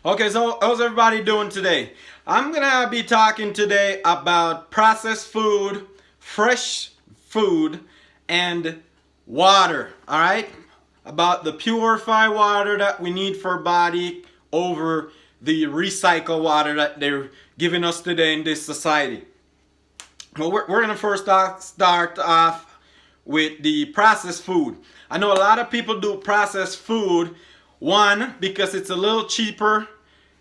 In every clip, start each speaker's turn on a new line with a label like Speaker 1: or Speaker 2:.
Speaker 1: Okay, so how's everybody doing today? I'm gonna be talking today about processed food, fresh food, and water. Alright? About the purified water that we need for our body over the recycled water that they're giving us today in this society. Well, we're gonna first start off with the processed food. I know a lot of people do processed food. One, because it's a little cheaper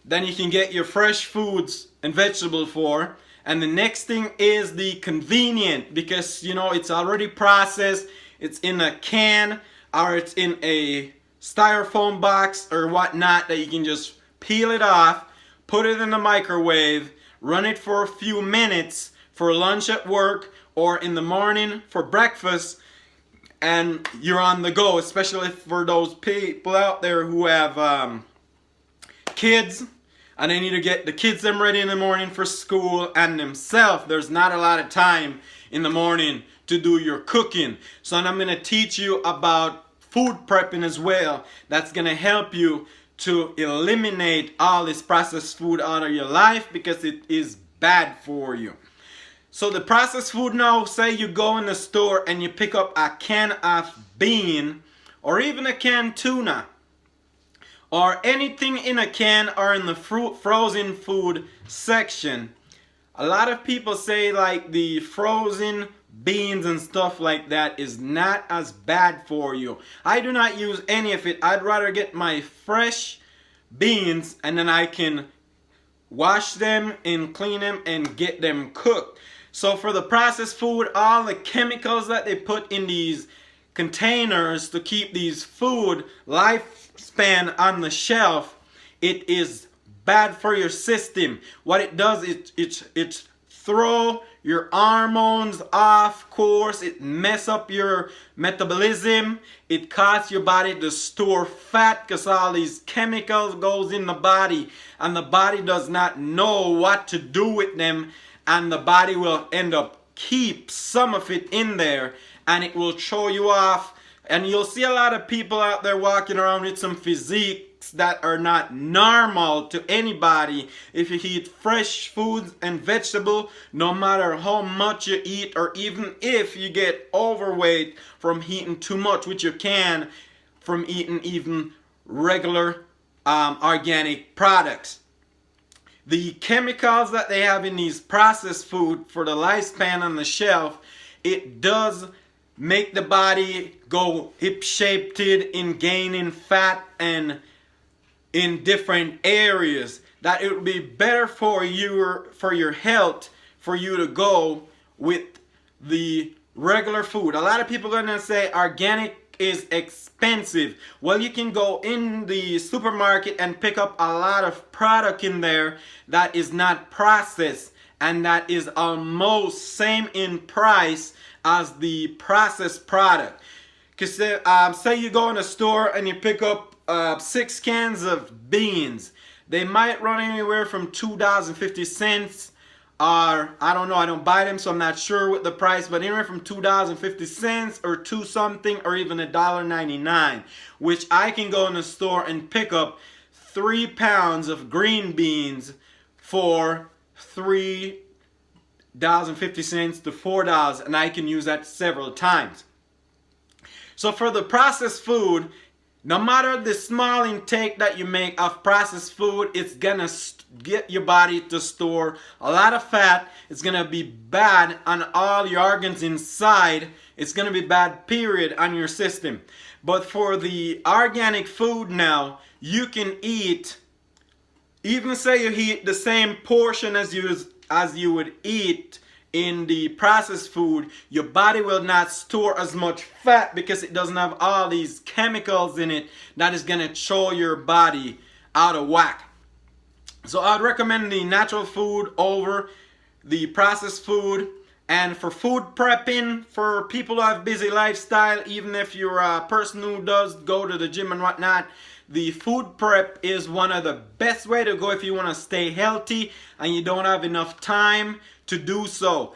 Speaker 1: than you can get your fresh foods and vegetables for. And the next thing is the convenient, because it's already processed. It's in a can or it's in a styrofoam box or whatnot that you can just peel it off, put it in the microwave, run it for a few minutes for lunch at work or in the morning for breakfast, and you're on the go. Especially for those people out there who have kids and they need to get the kids them ready in the morning for school and themselves. There's not a lot of time in the morning to do your cooking. So I'm going to teach you about food prepping as well. That's going to help you to eliminate all this processed food out of your life, because it is bad for you. So the processed food now, say you go in the store and you pick up a can of bean or even a canned tuna or anything in a can or in the frozen food section. A lot of people say like the frozen beans and stuff like that is not as bad for you. I do not use any of it. I'd rather get my fresh beans and then I can wash them and clean them and get them cooked. So for the processed food, all the chemicals that they put in these containers to keep these food lifespan on the shelf, it is bad for your system. What it does is it throw your hormones off course. It mess up your metabolism. It causes your body to store fat because all these chemicals goes in the body and the body does not know what to do with them, and the body will end up keep some of it in there and it will throw you off. And you'll see a lot of people out there walking around with some physiques that are not normal to anybody. If you eat fresh foods and vegetable, no matter how much you eat, or even if you get overweight from eating too much, which you can from eating even regular organic products. The chemicals that they have in these processed food for the lifespan on the shelf, it does make the body go hip-shaped in gaining fat and in different areas. That it would be better for your health for you to go with the regular food. A lot of people are gonna say organic is expensive. Well, you can go in the supermarket and pick up a lot of product in there that is not processed and that is almost same in price as the processed product. Because say you go in a store and you pick up 6 cans of beans. They might run anywhere from $2.50 or I don't know, I don't buy them so I'm not sure what the price, but anywhere from $2.50 or $2 something or even $1.99, which I can go in the store and pick up 3 pounds of green beans for $3.50 to $4, and I can use that several times. So for the processed food, no matter the small intake that you make of processed food, it's gonna get your body to store a lot of fat. It's gonna be bad on all your organs inside. It's gonna be bad, period, on your system. But for the organic food now, you can eat, even say you eat the same portion as you would eat in the processed food, your body will not store as much fat because it doesn't have all these chemicals in it that is going to throw your body out of whack. So I'd recommend the natural food over the processed food. And for food prepping, for people who have busy lifestyle, even if you're a person who does go to the gym and whatnot, the food prep is one of the best way to go if you want to stay healthy and you don't have enough time to do so.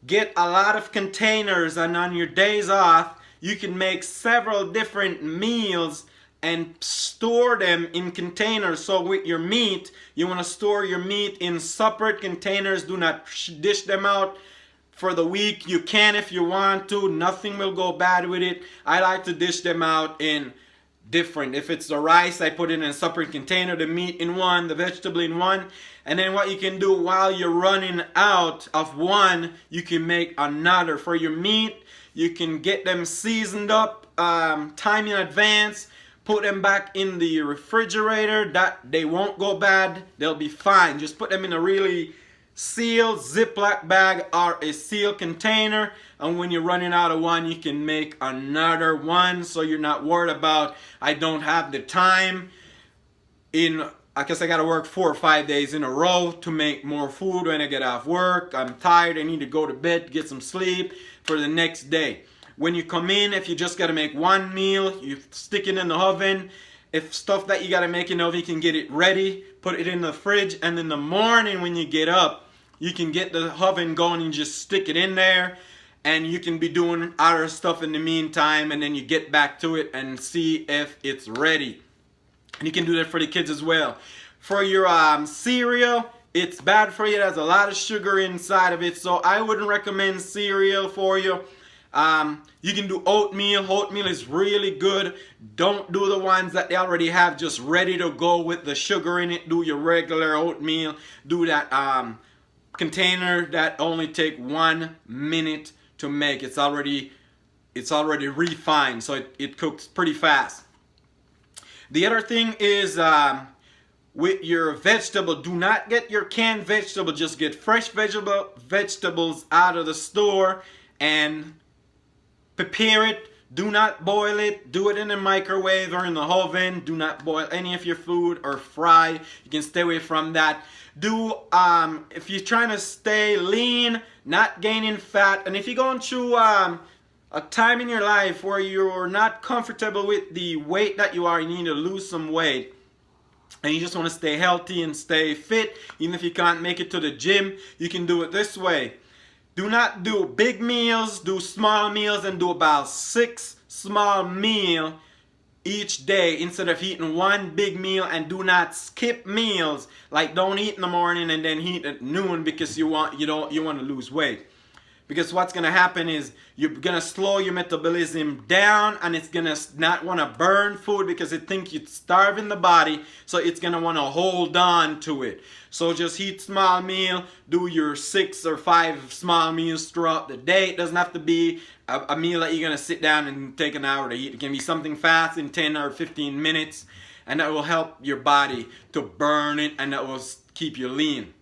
Speaker 1: Get a lot of containers, and on your days off you can make several different meals and store them in containers. So with your meat, you want to store your meat in separate containers. Do not dish them out for the week. You can if you want to. Nothing will go bad with it. I like to dish them out in different. If it's the rice, I put it in a separate container, the meat in one, the vegetable in one. And then what you can do while you're running out of one, you can make another. For your meat, you can get them seasoned up time in advance. Put them back in the refrigerator. That they won't go bad. They'll be fine. Just put them in a really sealed Ziploc bag or a sealed container, and when you're running out of one, you can make another one, so you're not worried about, I don't have the time I guess I gotta work 4 or 5 days in a row to make more food when I get off work. I'm tired, I need to go to bed, get some sleep for the next day. When you come in, if you just gotta make one meal, you stick it in the oven. If stuff that you gotta make in the oven, you can get it ready, put it in the fridge, and in the morning when you get up, you can get the oven going and just stick it in there, and you can be doing other stuff in the meantime, and then you get back to it and see if it's ready. And you can do that for the kids as well. For your cereal, it's bad for you. It has a lot of sugar inside of it, so I wouldn't recommend cereal for you. You can do oatmeal. Oatmeal is really good. Don't do the ones that they already have just ready to go with the sugar in it. Do your regular oatmeal. Do that container that only take 1 minute to make. It's already refined, so it cooks pretty fast. The other thing is with your vegetable, do not get your canned vegetable. Just get fresh vegetables out of the store and prepare it. Do not boil it. Do it in the microwave or in the oven. Do not boil any of your food or fry. You can stay away from that. If you're trying to stay lean, not gaining fat, and if you're going through a time in your life where you're not comfortable with the weight that you are, you need to lose some weight, and you just want to stay healthy and stay fit, even if you can't make it to the gym, you can do it this way. Do not do big meals, do small meals, and do about 6 small meals each day instead of eating one big meal. And do not skip meals. Like, don't eat in the morning and then eat at noon because you want to lose weight. Because what's going to happen is you're going to slow your metabolism down, and it's going to not want to burn food because it thinks you're starving the body, so it's going to want to hold on to it. So just eat small meal, do your 6 or 5 small meals throughout the day. It doesn't have to be a meal that you're going to sit down and take an hour to eat. It can be something fast in 10 or 15 minutes, and that will help your body to burn it, and that will keep you lean.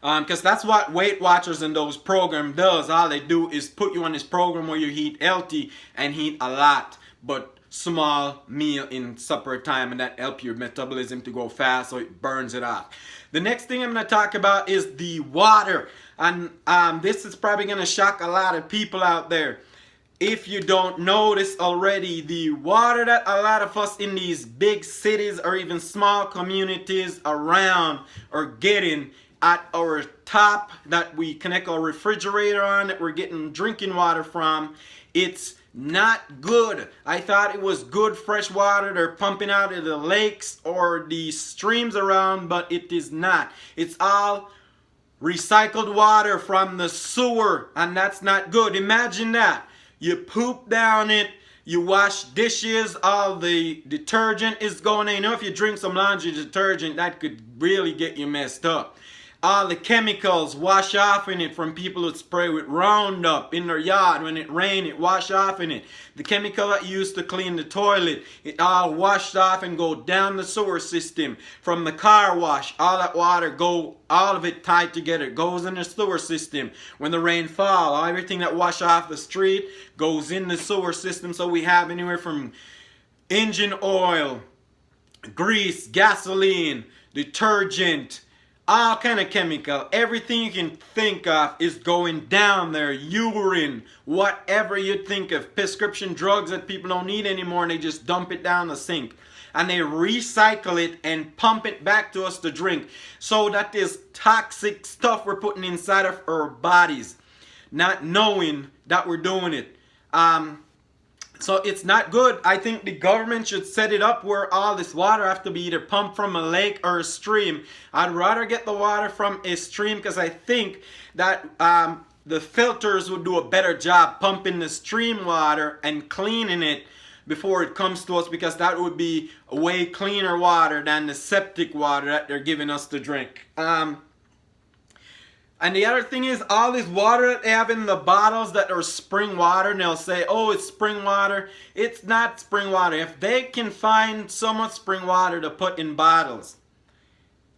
Speaker 1: Because that's what Weight Watchers and those programs does. All they do is put you on this program where you eat healthy and eat a lot, but small meal in separate time, and that helps your metabolism to go fast so it burns it off. The next thing I'm going to talk about is the water. And this is probably going to shock a lot of people out there. If you don't know this already, the water that a lot of us in these big cities or even small communities around are getting at our tap that we connect our refrigerator on, that we're getting drinking water from, it's not good. I thought it was good fresh water they're pumping out of the lakes or the streams around, but it is not. It's all recycled water from the sewer, and that's not good. Imagine that. You poop down it, you wash dishes, all the detergent is going in. You know, if you drink some laundry detergent, that could really get you messed up. All the chemicals wash off in it from people who spray with Roundup in their yard. When it rains, it wash off in it. The chemical that you used to clean the toilet, it all washed off and go down the sewer system. From the car wash, all that water all of it tied together, goes in the sewer system. When the rain falls, everything that wash off the street goes in the sewer system. So we have anywhere from engine oil, grease, gasoline, detergent, all kind of chemical, everything you can think of is going down there. Urine, whatever you think of, prescription drugs that people don't need anymore, and they just dump it down the sink. And they recycle it and pump it back to us to drink. So that is toxic stuff we're putting inside of our bodies, not knowing that we're doing it. So it's not good. I think the government should set it up where all this water have to be either pumped from a lake or a stream. I'd rather get the water from a stream because I think that the filters would do a better job pumping the stream water and cleaning it before it comes to us, because that would be way cleaner water than the septic water that they're giving us to drink. And the other thing is, all this water that they have in the bottles that are spring water, and they'll say, oh, it's spring water. It's not spring water. If they can find so much spring water to put in bottles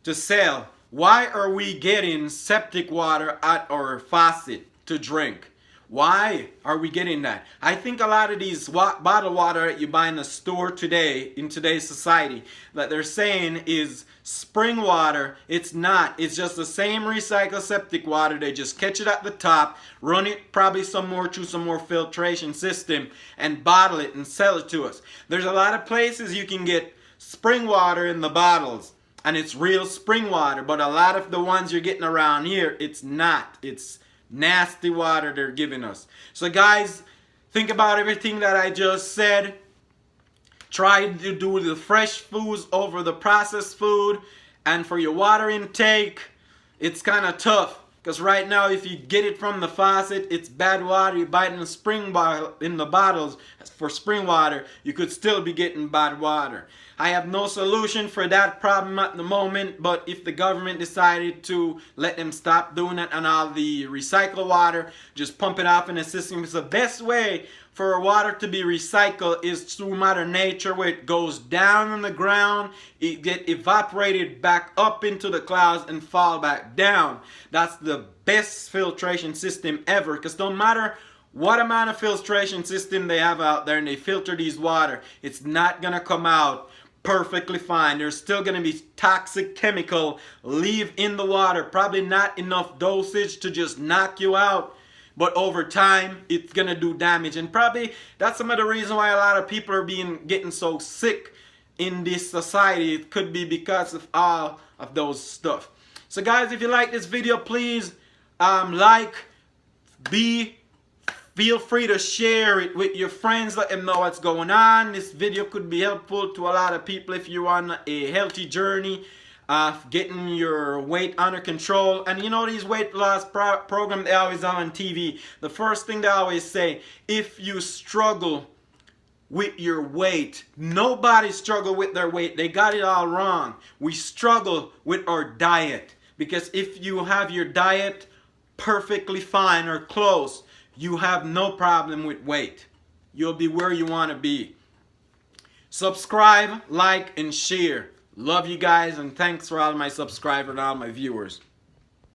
Speaker 1: to sell, why are we getting septic water at our faucet to drink? Why are we getting that? I think a lot of these bottled water that you buy in the store today, in today's society, that they're saying is spring water. It's not. It's just the same recycled septic water. They just catch it at the top, run it probably some more through some more filtration system, and bottle it and sell it to us. There's a lot of places you can get spring water in the bottles, and it's real spring water, but a lot of the ones you're getting around here, it's not. It's nasty water they're giving us. So guys, think about everything that I just said. Try to do the fresh foods over the processed food. And for your water intake, it's kind of tough, because right now if you get it from the faucet, it's bad water. You buy it in the spring bottle, in the bottles for spring water, you could still be getting bad water. I have no solution for that problem at the moment, but if the government decided to let them stop doing it and all the recycled water, just pump it off in the system, because the best way for water to be recycled is through Mother Nature, where it goes down on the ground, it get evaporated back up into the clouds and fall back down. That's the best filtration system ever, because no matter what amount of filtration system they have out there and they filter these water, it's not gonna come out perfectly fine. There's still going to be toxic chemical leave in the water, probably not enough dosage to just knock you out, but over time it's going to do damage. And probably that's some of the reason why a lot of people are getting so sick in this society. It could be because of all of those stuff. So guys, if you like this video, please feel free to share it with your friends. Let them know what's going on. This video could be helpful to a lot of people if you're on a healthy journey of getting your weight under control. And you know, these weight loss programs, they always on TV. The first thing they always say, if you struggle with your weight, nobody struggle with their weight. They got it all wrong. We struggle with our diet, because if you have your diet perfectly fine or close, you have no problem with weight. You'll be where you want to be. Subscribe, like, and share. Love you guys, and thanks for all my subscribers and all my viewers.